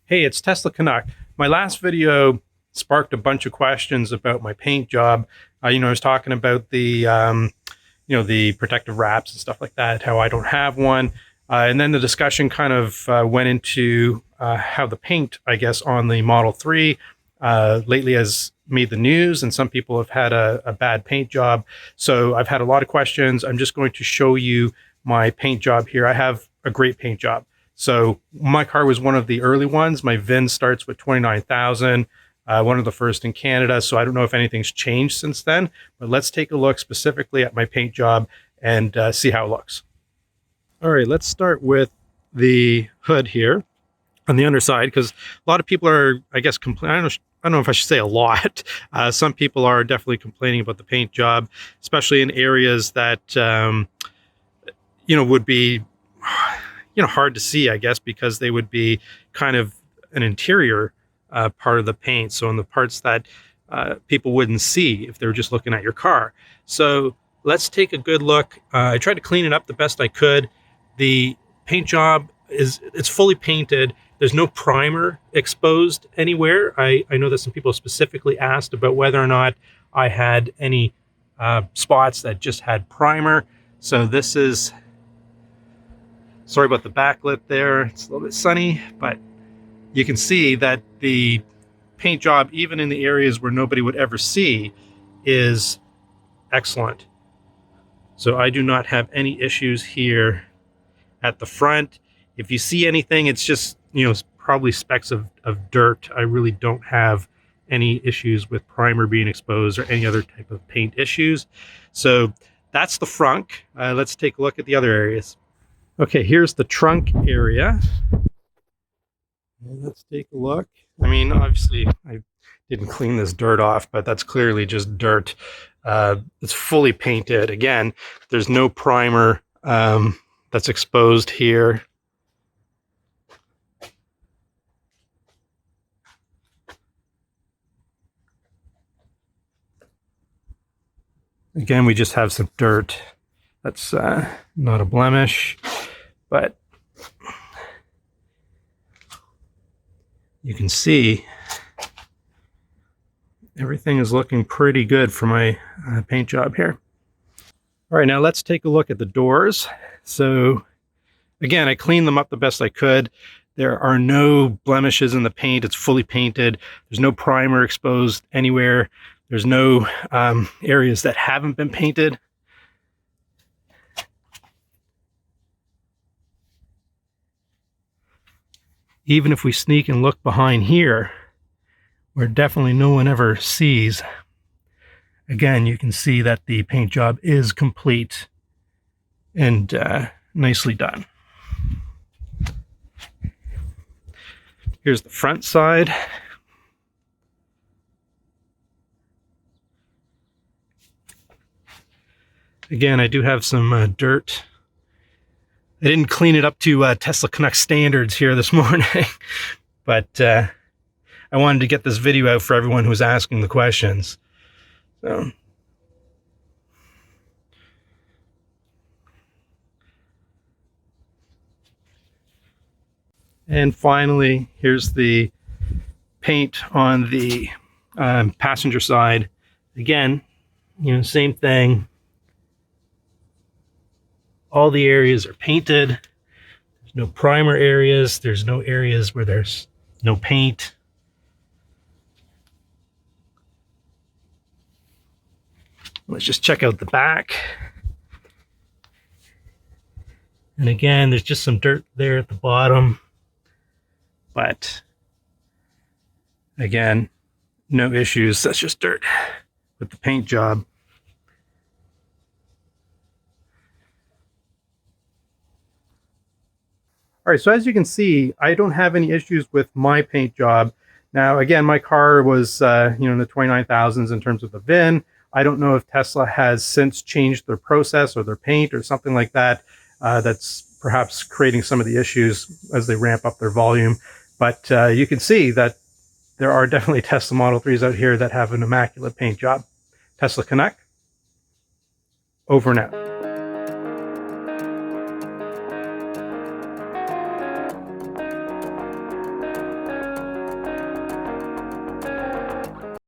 Hey, it's Tesla Canuck. My last video sparked a bunch of questions about my paint job. I was talking about the protective wraps and stuff like that, how I don't have one. And then the discussion kind of went into how the paint, I guess, on the Model 3 lately has made the news, and some people have had a bad paint job. So I've had a lot of questions. I'm just going to show you my paint job here. I have a great paint job. So my car was one of the early ones. My VIN starts with 29,000, one of the first in Canada. So I don't know if anything's changed since then, but let's take a look specifically at my paint job and see how it looks. All right, let's start with the hood here on the underside, because a lot of people are, I guess, complaining. I don't know if I should say a lot. Some people are definitely complaining about the paint job, especially in areas that, would be hard to see, I guess, because they would be kind of an interior part of the paint. So in the parts that people wouldn't see if they were just looking at your car. So let's take a good look. I tried to clean it up the best I could. The paint job it's fully painted. There's no primer exposed anywhere. I know that some people specifically asked about whether or not I had any spots that just had primer. So this is, sorry about the backlit there. It's a little bit sunny, but you can see that the paint job, even in the areas where nobody would ever see, is excellent. So I do not have any issues here at the front. If you see anything, it's just, probably specks of dirt. I really don't have any issues with primer being exposed or any other type of paint issues. So that's the front. Let's take a look at the other areas. Okay, here's the trunk area. Let's take a look. I mean, obviously, I didn't clean this dirt off, but that's clearly just dirt. It's fully painted. Again, there's no primer that's exposed here. Again, we just have some dirt. That's not a blemish, but you can see everything is looking pretty good for my paint job here. All right, now let's take a look at the doors. So again, I cleaned them up the best I could. There are no blemishes in the paint. It's fully painted. There's no primer exposed anywhere. There's no areas that haven't been painted. Even if we sneak and look behind here, where definitely no one ever sees, again, you can see that the paint job is complete and nicely done. Here's the front side. Again, I do have some dirt. I didn't clean it up to Tesla Canuck standards here this morning, but I wanted to get this video out for everyone who's asking the questions. So, and finally, here's the paint on the passenger side. Again, same thing. All the areas are painted. There's no primer areas. There's no areas where there's no paint. Let's just check out the back. And again, there's just some dirt there at the bottom. But again, no issues. That's just dirt with the paint job. All right, so as you can see, I don't have any issues with my paint job. Now, again, my car was, in the 29,000s in terms of the VIN. I don't know if Tesla has since changed their process or their paint or something like that. That's perhaps creating some of the issues as they ramp up their volume. But you can see that there are definitely Tesla Model 3s out here that have an immaculate paint job. Tesla Canuck, over and out.